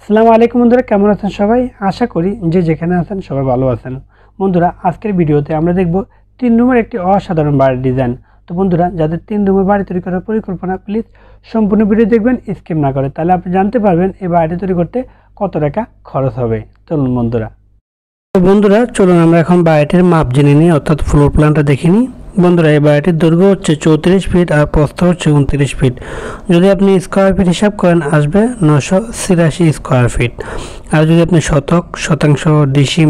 আসসালামু আলাইকুম বন্ধুরা, কেমন আছেন সবাই? আশা করি যে যেখানে আছেন সবাই ভালো আছেন। বন্ধুরা, আজকের ভিডিওতে আমরা দেখব 3 রুমের একটি অসাধারণ বাড়ির ডিজাইন। তো বন্ধুরা, যাদের 3 রুমের বাড়ি তৈরি করার পরিকল্পনা, প্লিজ সম্পূর্ণ ভিডিও দেখবেন, স্কিপ না করে, তাহলে আপনি জানতে পারবেন এই বাড়িটি তৈরি করতে কত টাকা খরচ হবে। চলুন বন্ধুরা। তো বন্ধুরা, চলুন আমরা এখন বাড়িটির মাপ জেনে নিই, অর্থাৎ ফ্লোর প্ল্যানটা দেখে নিই। বন্ধুরা, এই বাড়িটির দৈর্ঘ্য হচ্ছে 34 ফিট আর প্রস্থ হচ্ছে 29 ফিট। যদি আপনি স্কোয়ার ফিট হিসাব করেন আসবে 983 স্কোয়ার ফিট। আর যদি আপনি শতাংশ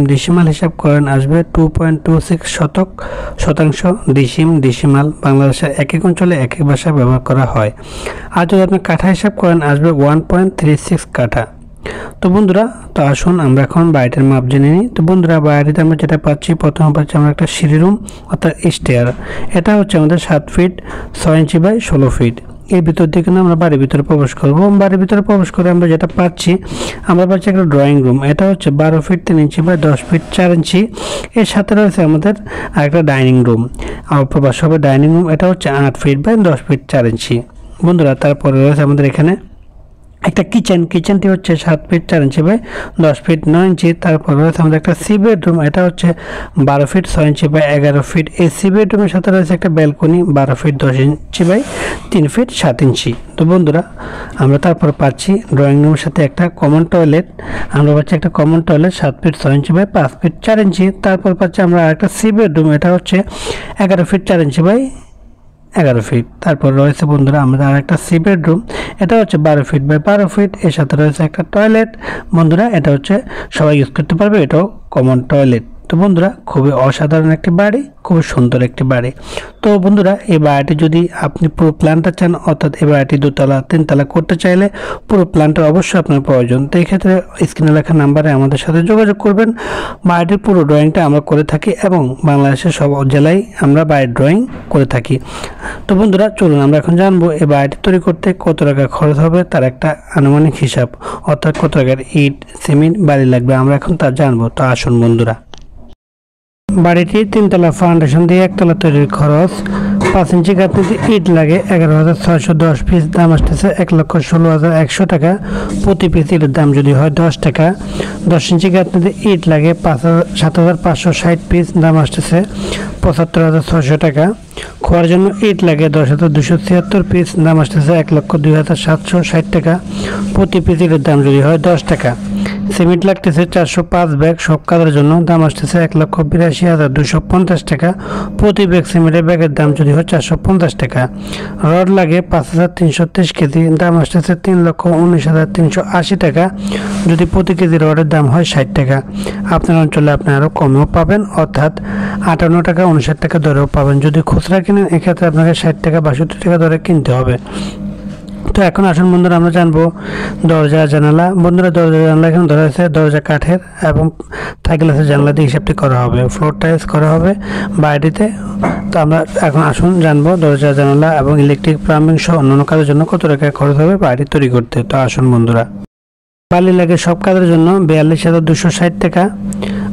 ডিসিমাল হিসাব করেন আসবে 2.26 শতাংশ ডিসিমাল। বাংলাদেশের এক এক অঞ্চলে এক এক ভাষা ব্যবহার করা হয়। আর যদি আপনি কাঠা হিসাব করেন আসবে 1.36 কাঠা। তো বন্ধুরা, তো আসুন আমরা এখন বাড়িটার মাপ জেনে নিই। তো বন্ধুরা, বাড়িতে আমরা যেটা পাচ্ছি, প্রথমে পাচ্ছি আমরা একটা সিঁড়ি রুম অর্থাৎ স্টেয়ার। এটা হচ্ছে আমাদের 7 ফিট 6 ইঞ্চি বাই 16 ফিট। এর ভিতর দিয়ে কিন্তু আমরা বাড়ির ভিতরে প্রবেশ করব। বাড়ির ভিতরে প্রবেশ করে আমরা যেটা পাচ্ছি, আমরা পাচ্ছি একটা ড্রয়িং রুম। এটা হচ্ছে 12 ফিট 3 ইঞ্চি বাই 10 ফিট 4 ইঞ্চি। এর সাথে রয়েছে আমাদের একটা ডাইনিং রুম, প্রবেশ হবে ডাইনিং রুম। এটা হচ্ছে 8 ফিট বাই 10 ফিট 4 ইঞ্চি। বন্ধুরা, তারপরে রয়েছে আমাদের এখানে একটা কিচেনটি হচ্ছে 7 ফিট 4 ইঞ্চি বাই 10 ফিট 9 ইঞ্চি। তারপর রয়েছে আমাদের একটা সি বেডরুম। এটা হচ্ছে 12 ফিট 6 ইঞ্চি বাই 11 ফিট। এই সি বেডরুমের সাথে রয়েছে একটা ব্যালকনি 12 ফিট 10 ইঞ্চি বাই 3 ফিট 7 ইঞ্চি। তো বন্ধুরা, আমরা তারপর পাচ্ছি ড্রয়িং রুমের সাথে একটা কমন টয়লেট। আমরা পাচ্ছি একটা কমন টয়লেট 7 ফিট 6 ইঞ্চি বাই 5 ফিট 4 ইঞ্চি। তারপর পাচ্ছি আমরা একটা সি বেডরুম। এটা হচ্ছে 11 ফিট 4 ইঞ্চি বাই 11 ফিট। তারপর রয়েছে বন্ধুরা আমাদের আর একটা সি বেডরুম। এটা হচ্ছে 12 ফিট বাই 12 ফিট। এর সাথে রয়েছে একটা টয়লেট। বন্ধুরা, এটা হচ্ছে সবাই ইউজ করতে পারবে, এটাও কমন টয়লেট। তো বন্ধুরা, খুবই অসাধারণ একটি বাড়ি, খুবই সুন্দর একটি বাড়ি। তো বন্ধুরা, এই বাড়িটি যদি আপনি পুরো প্ল্যানটা চান, অর্থাৎ এই বাড়িটি 2তলা 3তলা করতে চাইলে পুরো প্ল্যানটা অবশ্যই আপনার প্রয়োজন। তো এই ক্ষেত্রে স্ক্রিনে লেখা নাম্বারে আমাদের সাথে যোগাযোগ করবেন। বাড়িটির পুরো ড্রয়িংটা আমরা করে থাকি এবং বাংলাদেশের সব জেলায় আমরা বাড়ির ড্রয়িং করে থাকি। তো বন্ধুরা, চলুন আমরা এখন জানবো এই বাড়িটি তৈরি করতে কত টাকা খরচ হবে, তার একটা আনুমানিক হিসাব, অর্থাৎ কত টাকার ইট সিমেন্ট বালি লাগবে, আমরা এখন তা জানবো। তো আসুন বন্ধুরা। বাড়িটি 3তলা ফাউন্ডেশন দিয়ে 1তলা তৈরির খরচ 5 ইঞ্চি গাঁথনিতে ইট লাগে 11,610 পিস। দাম আসতেছে 1,16,100 টাকা প্রতি পিস। ইটের দাম যদি হয় 10 টাকা। 10 ইঞ্চি গাঁথনিতে ইট লাগে 7,560 পিস। দাম আসতেছে 75,600 টাকা। খোয়ার জন্য ইট লাগে 10,276 পিস। দাম আসতেছে 1,02,760 টাকা প্রতি পিস। ইটের দাম যদি হয় 10 টাকা। সিমেন্ট লাগতেছে 405 ব্যাগ সব কাজের জন্য। দাম আসতেছে 1,82,250 টাকা প্রতি ব্যাগ। সিমেন্টের ব্যাগের দাম যদি হয় 450 টাকা। রড লাগে 5,330 কেজি। দাম আসতেছে 3,19,380 টাকা যদি প্রতি কেজি রডের দাম হয় 60 টাকা। আপনার অঞ্চলে আপনি আরও কমেও পাবেন, অর্থাৎ 58 টাকা 59 টাকা দরেও পাবেন। যদি খুচরা কিনেন এক্ষেত্রে আপনাকে 60 টাকা 62 টাকা দরে কিনতে হবে। তো এখন আসুন বন্ধুরা, আমরা জানবো দরজা জানালা। বন্ধুরা, দরজা জানালা এখানে ধরা হয়েছে দরজা কাঠের এবং থাইগ্লাসের জানলা দিয়ে হিসাবটি করা হবে। ফ্লোর টাইলস করা হবে বাড়িটিতে। তো আমরা এখন আসুন জানবো দরজা জানালা এবং ইলেকট্রিক প্লাম্বিং সহ অন্যান্য কাজের জন্য কত টাকা খরচ হবে বাড়ি তৈরি করতে। তো আসুন বন্ধুরা। বালি লাগে সব কাজের জন্য 42,260 টাকা।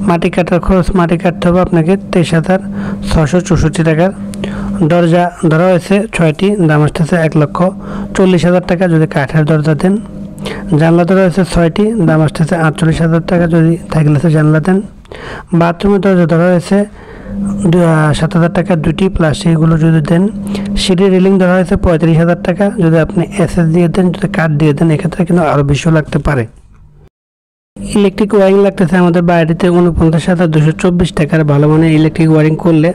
মাটি কাটার খরচ, মাটি কাটতে হবে আপনাকে 23,664 টাকার। দরজা ধরা হয়েছে 6টি। দাম আসতেছে 1,40,000 টাকা যদি কাঠের দরজা দেন। জানলা ধরা হয়েছে 6টি। দাম আসতেছে 48,000 টাকা যদি থাইগ্লাসের জানলা দেন। বাথরুমের দরজা ধরা হয়েছে 7,000 টাকা 2টি, প্লাস্টিকগুলো যদি দেন। সিঁড়ি রেলিং ধরা হয়েছে 35,000 টাকা যদি আপনি এসএস দিয়ে দেন, যদি কাঠ দিয়ে দেন এক্ষেত্রে কিন্তু আরও বেশিও লাগতে পারে। ইলেকট্রিক ওয়ারিং লাগতেছে আমাদের বাড়িতে 49,224 টাকার। ভালো মানের ইলেকট্রিক ওয়ারিং করলে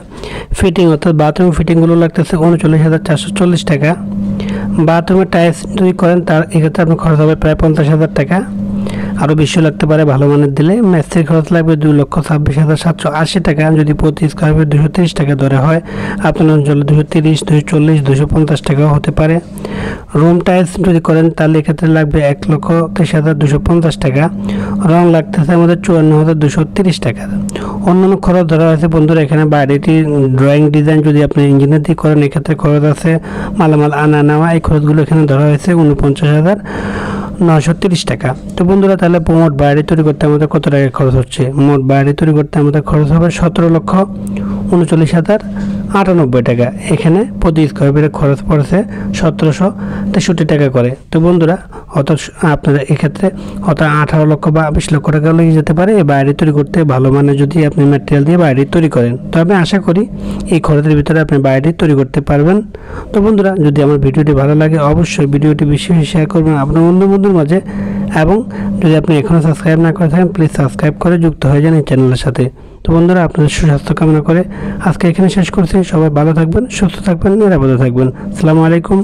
ফিটিং অর্থাৎ বাথরুম ফিটিংগুলো লাগতেছে 39,440 টাকা। বাথরুমের টাইলস যদি করেন তার এক্ষেত্রে আপনার খরচ হবে প্রায় 50,000 টাকা, আরও বেশি লাগতে পারে ভালো মানের দিলে। মিস্ত্রির খরচ লাগবে 2,26,780 টাকা যদি প্রতি স্কোয়ার ফিট 230 টাকা ধরে হয়। আপনার অঞ্চলে 230, 240, 250 টাকাও হতে পারে। রুম টাইলস যদি করেন তাহলে এক্ষেত্রে লাগবে 1,23,250 টাকা। রং লাগতেছে আমাদের 54,230 টাকা। অন্যান্য খরচ ধরা হয়েছে বন্ধুরা এখানে। বাড়িটি ড্রয়িং ডিজাইন যদি আপনি ইঞ্জিনিয়ার দিয়ে করেন এক্ষেত্রে খরচ আছে মালামাল আনা নেওয়া, এই খরচগুলো এখানে ধরা হয়েছে 49,930 টাকা। তো বন্ধুরা, তাহলে মোট বাড়ি তৈরি করতে আমাদের কত টাকা খরচ হচ্ছে? মোট বাড়ি তৈরি করতে আমাদের খরচ হবে 39,098 টাকা। এখানে প্রতি স্কোয়ার ফিটের খরচ পড়েছে 1763 টাকা করে। তো বন্ধুরা আপনারা এক্ষেত্রে 18 লক্ষ বা 20 লক্ষ টাকা লেগে যেতে পারে এই বাড়ি তৈরি করতে, ভালো মানের যদি আপনি ম্যাটেরিয়াল দিয়ে বাড়ি তৈরি করেন। তো আমি আশা করি এই খরচের ভিতরে আপনি বাড়িটি তৈরি করতে পারবেন। তো বন্ধুরা, যদি আমার ভিডিওটি ভালো লাগে অবশ্যই ভিডিওটি বেশি বেশি শেয়ার করবেন আপনার বন্ধুদের মাঝে, এবং যদি আপনি এখনও সাবস্ক্রাইব না করে থাকেন প্লিজ সাবস্ক্রাইব করে যুক্ত হয়ে যান এই চ্যানেলের সাথে। তো বন্ধুরা, আপনাদের সুস্বাস্থ্য কামনা করে আজকে এখানে শেষ করছি। সবাই ভালো থাকবেন, সুস্থ থাকবেন, নিরাপদে থাকবেন। আসসালামু আলাইকুম।